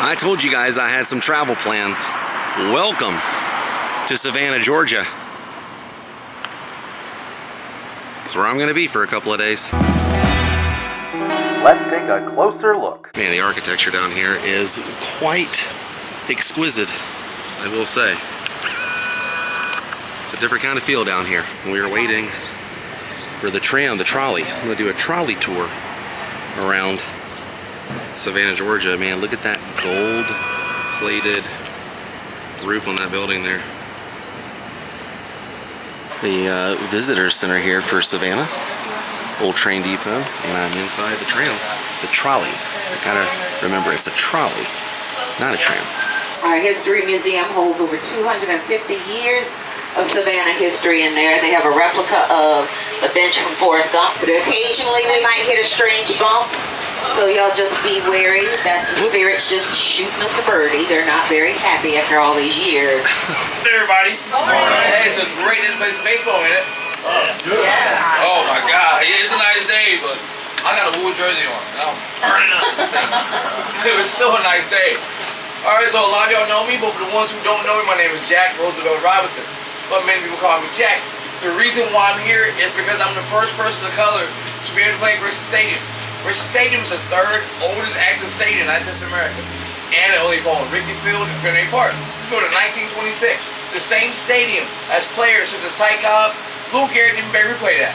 I told you guys I had some travel plans. Welcome to Savannah, Georgia. That's where I'm gonna be for a couple of days. Let's take a closer look. Man, the architecture down here is quite exquisite, I will say. It's a different kind of feel down here. We are waiting for the tram, the trolley. I'm gonna do a trolley tour around Savannah, Georgia. Man, look at that gold-plated roof on that building there. The visitor center here for Savannah. Old train depot, and I'm inside the tram, the trolley. I gotta remember, it's a trolley, not a tram. Our history museum holds over 250 years of Savannah history in there. They have a replica of the bench from Forrest Gump, but occasionally we might hit a strange bump, so y'all just be wary. That's the spirits just shooting us a birdie. They're not very happy after all these years. Hey everybody. Hey, it's a great day to play some baseball, ain't it? Yeah. Oh my God. Yeah, it's a nice day, but I got a wool jersey on. And I'm burning up. It was still a nice day. Alright, so a lot of y'all know me, but for the ones who don't know me, my name is Jack Roosevelt Robinson. But many people call me Jack. The reason why I'm here is because I'm the first person of color to be able to play at Gracie Stadium. Gracie Stadium is the third oldest active stadium in the United States of America. And it only fallen Wrigley Field and Fenway Park. It was built in 1926. The same stadium as players such as Ty Cobb, Lou Gehrig, and Barry played at.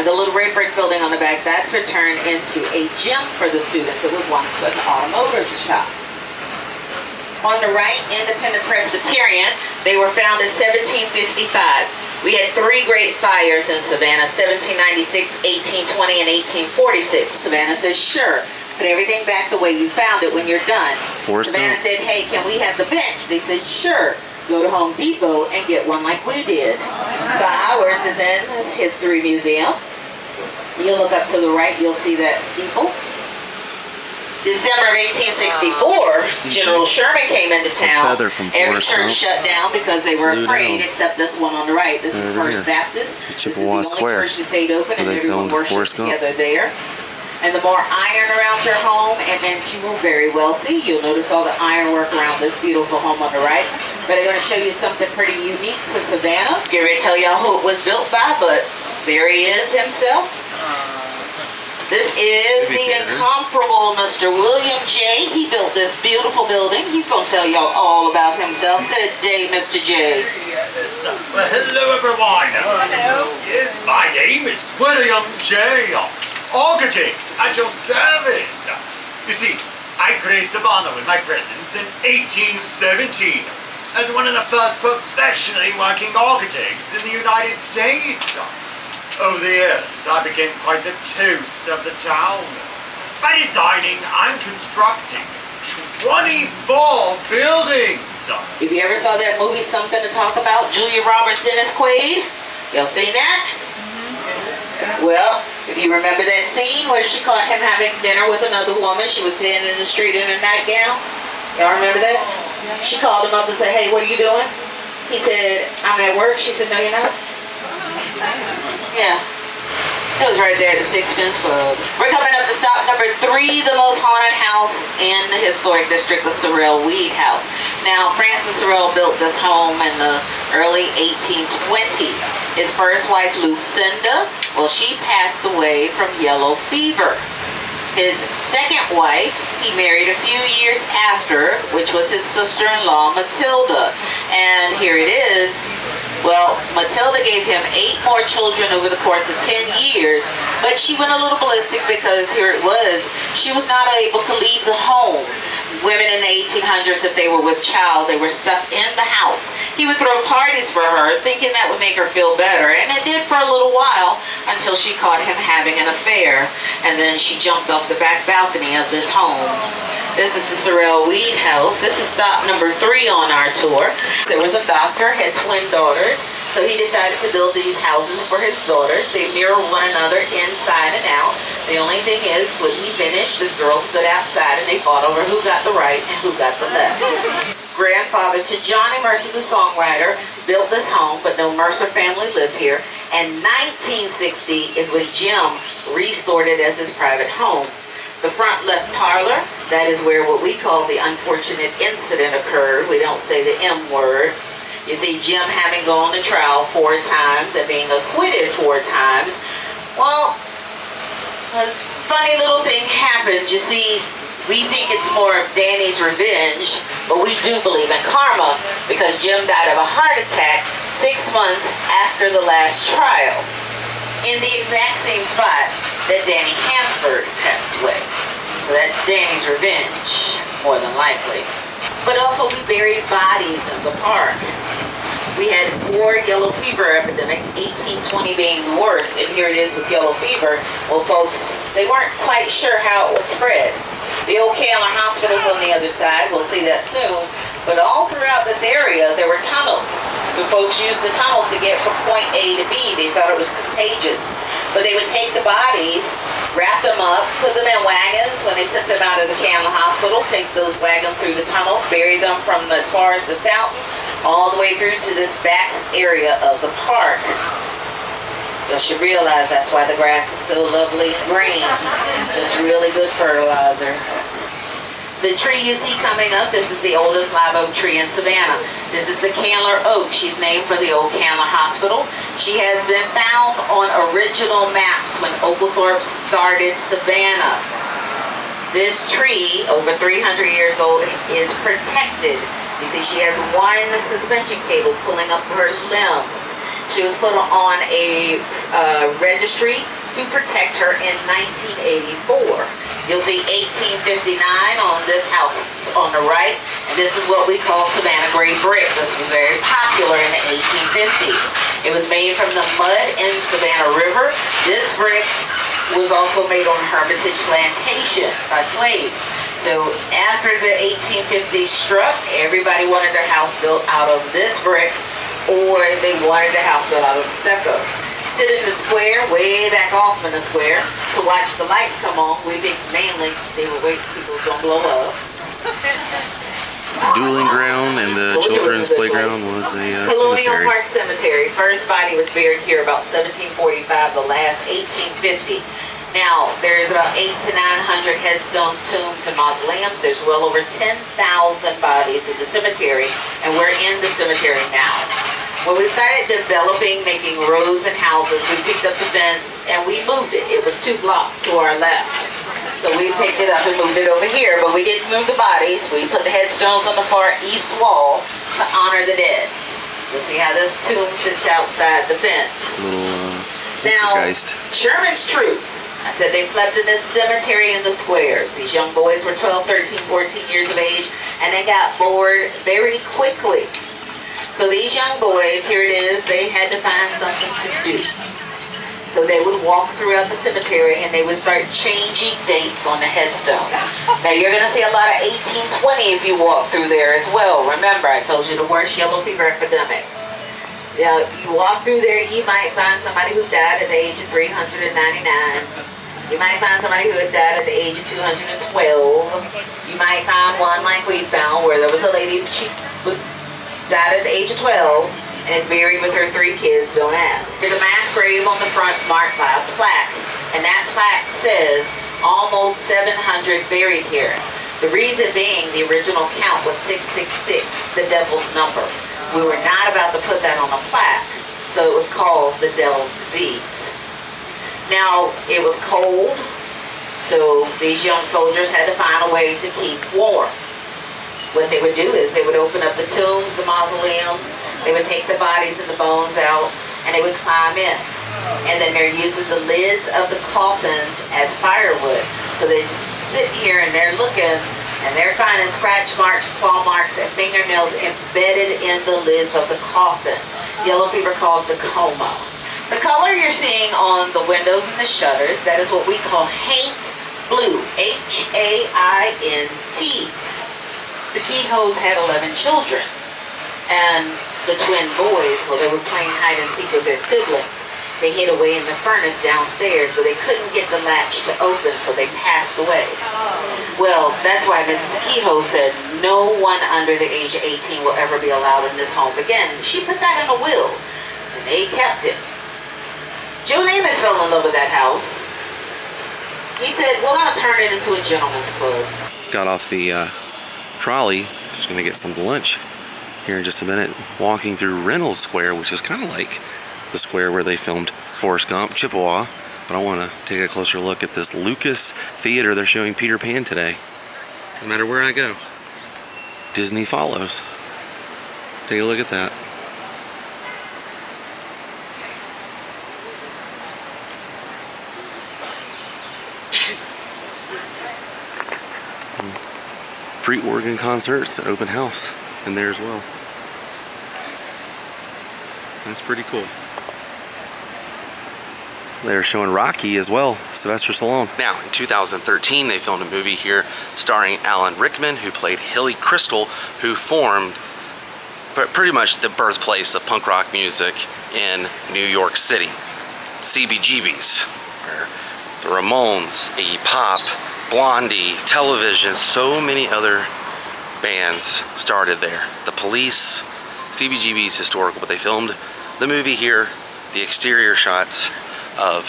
And the little red brick building on the back, that's been turned into a gym for the students. It was once an automotive shop. On the right, Independent Presbyterian. They were founded 1755. We had 3 great fires in Savannah, 1796, 1820, and 1846. Savannah says, sure, put everything back the way you found it when you're done. Savannah said, hey, can we have the bench? They said, sure. Go to Home Depot and get one like we did. So ours is in the History Museum. You look up to the right, you'll see that steeple. December of 1864, General Sherman came into town. Every church shut down because they were afraid, except this one on the right. This is First Baptist. This is the only church that stayed open, and everyone worshipped together there. And the more iron around your home, it meant you were very wealthy. You'll notice all the ironwork around this beautiful home on the right. But I'm going to show you something pretty unique to Savannah. Get ready to tell y'all who it was built by, but there he is himself. This is the incomparable Mr. William J. He built this beautiful building. He's going to tell y'all all about himself. Good day, Mr. J. Well, hello, everyone. Hello. Yes, my name is William J. Architect at your service. You see, I graced Savannah with my presence in 1817 as one of the first professionally working architects in the United States. Over the years, I became quite the toast of the town by designing and constructing 24 buildings. If you ever saw that movie, Something to Talk About, Julia Roberts, Dennis Quaid, y'all seen that? Well, if you remember that scene where she caught him having dinner with another woman, she was standing in the street in her nightgown. Y'all remember that? She called him up and said, hey, what are you doing? He said, I'm at work. She said, no, you're not. Yeah. It was right there at the Sixpence Pub. We're coming up to stop number 3, the most haunted house in the historic district, the Sorrel-Weed house. Now, Francis Sorrel built this home in the early 1820s. His first wife, Lucinda, well, she passed away from yellow fever. His second wife, he married a few years after, which was his sister-in-law, Matilda. And here it is. Well, Matilda gave him 8 more children over the course of 10 years, but she went a little ballistic because here it was, she was not able to leave the home. Women in the 1800s, if they were with child, they were stuck in the house. He would throw parties for her, thinking that would make her feel better, and it did for a little while until she caught him having an affair, and then she jumped off the back balcony of this home. This is the Sorrel-Weed house. This is stop number 3 on our tour. There was a doctor, had twin daughters, so he decided to build these houses for his daughters. They mirror one another inside and out. The only thing is, when he finished, the girls stood outside and they fought over who got the right and who got the left. Grandfather to Johnny Mercer, the songwriter, built this home, but no Mercer family lived here. And 1960 is when Jim restored it as his private home. The front left parlor That is where what we call the unfortunate incident occurred. We don't say the M word. You see Jim having gone to trial 4 times and being acquitted 4 times. Well, a funny little thing happened. You see, we think it's more of Danny's revenge, but we do believe in karma because Jim died of a heart attack 6 months after the last trial in the exact same spot that Danny Hansford passed away. So that's Danny's revenge, more than likely. But also we buried bodies in the park. We had 4 yellow fever epidemics, 1820 being the worst, and here it is with yellow fever. Well, folks, they weren't quite sure how it was spread. The old Candler Hospital's on the other side, we'll see that soon, but all throughout this area there were tunnels. So folks used the tunnels to get from point A to B. They thought it was contagious. But they would take the bodies, wrap them up, put them in wagons when they took them out of the Candler Hospital, take those wagons through the tunnels, bury them from as far as the fountain, all the way through to this back area of the park. You should realize that's why the grass is so lovely and green. Just really good fertilizer. The tree you see coming up, this is the oldest live oak tree in Savannah. This is the Candler Oak. She's named for the old Candler Hospital. She has been found on original maps when Oglethorpe started Savannah. This tree, over 300 years old, is protected. You see, she has 1 suspension cable pulling up her limbs. She was put on a registry to protect her in 1984. You'll see 1859 on this house on the right, and this is what we call Savannah Gray brick. This was very popular in the 1850s. It was made from the mud in Savannah River. This brick was also made on Hermitage Plantation by slaves. So after the 1850s struck, everybody wanted their house built out of this brick, or they wanted the house built out of stucco. Sit in the square, way back off in the square, to watch the lights come on. We think mainly they were waiting to see who's going to blow up. The dueling ground and the children's playground was a Colonial cemetery. Park Cemetery. First body was buried here about 1745, the last 1850. Now, there's about 800 to 900 headstones, tombs, and mausoleums. There's well over 10,000 bodies in the cemetery, and we're in the cemetery now. When we started developing, making roads and houses, we picked up the fence and we moved it. It was 2 blocks to our left. So we picked it up and moved it over here, but we didn't move the bodies. We put the headstones on the far east wall to honor the dead. You'll see how this tomb sits outside the fence. Now, Sherman's troops, I said they slept in this cemetery in the squares. These young boys were 12, 13, 14 years of age, and they got bored very quickly. So these young boys, here it is, they had to find something to do. So they would walk throughout the cemetery and they would start changing dates on the headstones. Now you're going to see a lot of 1820 if you walk through there as well. Remember, I told you the worst yellow fever epidemic. Now, you walk through there, you might find somebody who died at the age of 399. You might find somebody who had died at the age of 212. You might find one like we found where there was a lady, she died at the age of 12 and is buried with her 3 kids, don't ask. There's a mass grave on the front marked by a plaque, and that plaque says almost 700 buried here. The reason being the original count was 666, the devil's number. We were not about to put that on a plaque, so it was called the Devil's Disease. Now, it was cold, so these young soldiers had to find a way to keep warm. What they would do is they would open up the tombs, the mausoleums, they would take the bodies and the bones out, and they would climb in. And then they're using the lids of the coffins as firewood. So they sit here and they're looking, and they're finding scratch marks, claw marks, and fingernails embedded in the lids of the coffin. Yellow fever caused a coma. The color you're seeing on the windows and the shutters, that is what we call haint blue, H-A-I-N-T. The Kehoes had 11 children, and the twin boys, well, they were playing hide and seek with their siblings. They hid away in the furnace downstairs, but they couldn't get the latch to open, so they passed away. Well, that's why Mrs. Kehoe said no one under the age of 18 will ever be allowed in this home again. She put that in a will, and they kept it. Joe Namath fell in love with that house. He said, well, I'll turn it into a gentleman's club. got off the trolley. Just gonna get some lunch here in just a minute. Walking through Reynolds Square, which is kind of like the square where they filmed Forrest Gump, Chippewa. But I want to take a closer look at this Lucas Theater. They're showing Peter Pan today. No matter where I go, Disney follows. Take a look at that. Free organ concerts, open house in there as well. That's pretty cool. They're showing Rocky as well, Sylvester Stallone. Now, in 2013, they filmed a movie here starring Alan Rickman, who played Hilly Kristal, who formed pretty much the birthplace of punk rock music in New York City. CBGBs, where the Ramones, Iggy Pop, Blondie, Television, so many other bands started there. The Police, CBGB's historical, but they filmed the movie here, the exterior shots of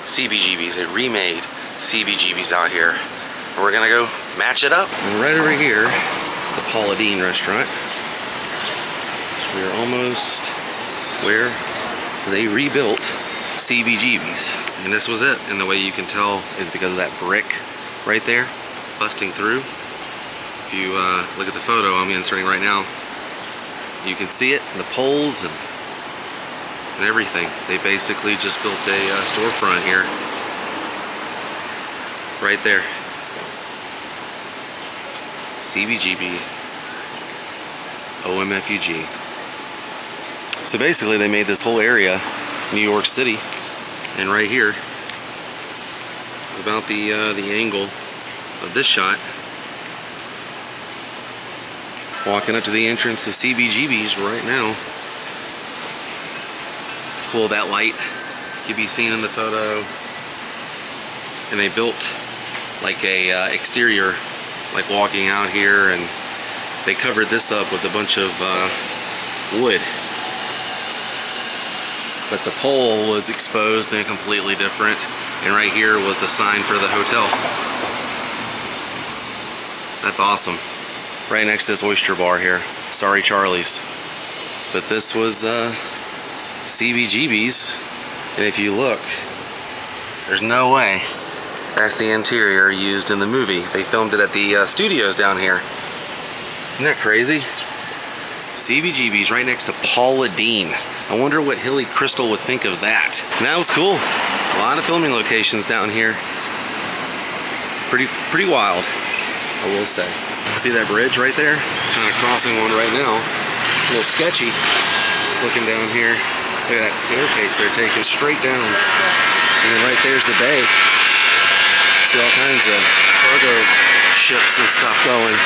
CBGBs. They remade CBGBs out here. And we're gonna go match it up. And right over here is the Paula Deen restaurant. We're almost where they rebuilt CBGBs. And this was it. And the way you can tell is because of that brick right there, busting through. If you look at the photo I'm inserting right now, you can see it, the poles and everything. They basically just built a storefront here. Right there. CBGB, OMFUG. So basically they made this whole area New York City, and right here is about the angle of this shot. Walking up to the entrance of CBGB's right now. It's cool, that light can be seen in the photo. And they built like a exterior, like walking out here, and they covered this up with a bunch of wood. But the pole was exposed and completely different. And right here was the sign for the hotel. That's awesome. Right next to this oyster bar here. Sorry, Charlie's. But this was CBGB's. And if you look, there's no way that's the interior used in the movie. They filmed it at the studios down here. Isn't that crazy? CBGB's right next to Paula Deen. I wonder what Hilly Kristal would think of that. And that was cool. A lot of filming locations down here. Pretty wild, I will say. See that bridge right there? Kind of crossing one right now. A little sketchy looking down here. Look at that staircase they're taking straight down. And then right there's the bay. See all kinds of cargo ships and stuff going.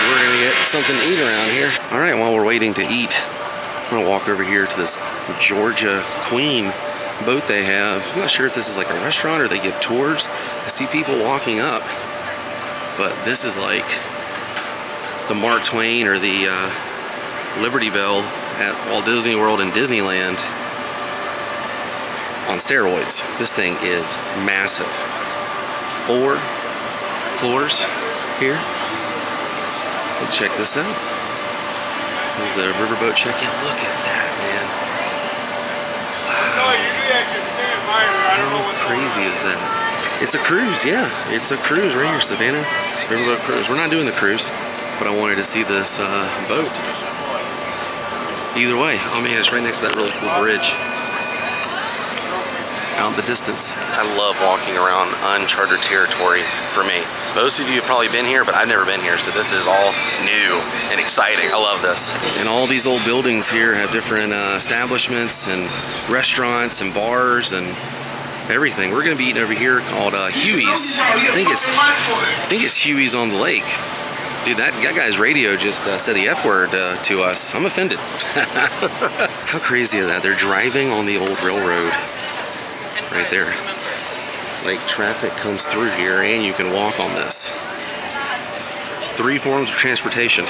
We're gonna get something to eat around here. All right, while we're waiting to eat, I'm gonna walk over here to this Georgia Queen boat they have. I'm not sure if this is like a restaurant or they give tours. I see people walking up, but this is like the Mark Twain or the Liberty Bell at Walt Disney World and Disneyland on steroids. This thing is massive. 4 floors here. Let's check this out. There's the riverboat check-in. Look at that, man. Wow. How crazy is that? It's a cruise, yeah. It's a cruise right here, Savannah. Riverboat cruise. We're not doing the cruise, but I wanted to see this boat. Either way, oh man, it's right next to that really cool bridge. Out in the distance. I love walking around uncharted territory for me. Most of you have probably been here, but I've never been here, so this is all new and exciting. I love this. And all these old buildings here have different establishments and restaurants and bars and everything. We're gonna be eating over here called Huey's. I think it's Huey's on the lake. Dude, that guy's radio just said the F word to us. I'm offended. How crazy is that? They're driving on the old railroad right there. Like traffic comes through here and you can walk on this. 3 forms of transportation.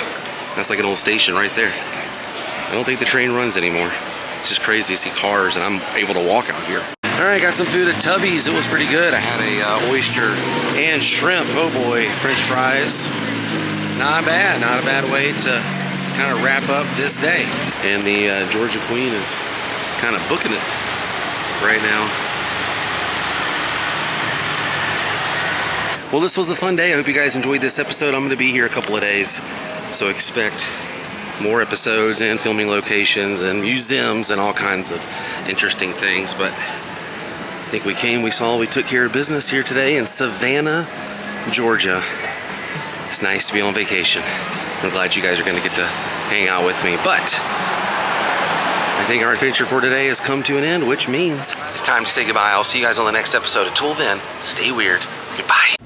That's like an old station right there. I don't think the train runs anymore. It's just crazy to see cars and I'm able to walk out here. All right, got some food at Tubby's. It was pretty good. I had a oyster and shrimp. Oh boy, French fries. Not bad. Not a bad way to kind of wrap up this day. And the Georgia Queen is kind of booking it right now. Well, this was a fun day. I hope you guys enjoyed this episode. I'm going to be here a couple of days, so expect more episodes and filming locations and museums and all kinds of interesting things. But I think we came, we saw, we took care of business here today in Savannah, Georgia. It's nice to be on vacation. I'm glad you guys are going to get to hang out with me. But I think our adventure for today has come to an end, which means it's time to say goodbye. I'll see you guys on the next episode. Until then, stay weird. Goodbye.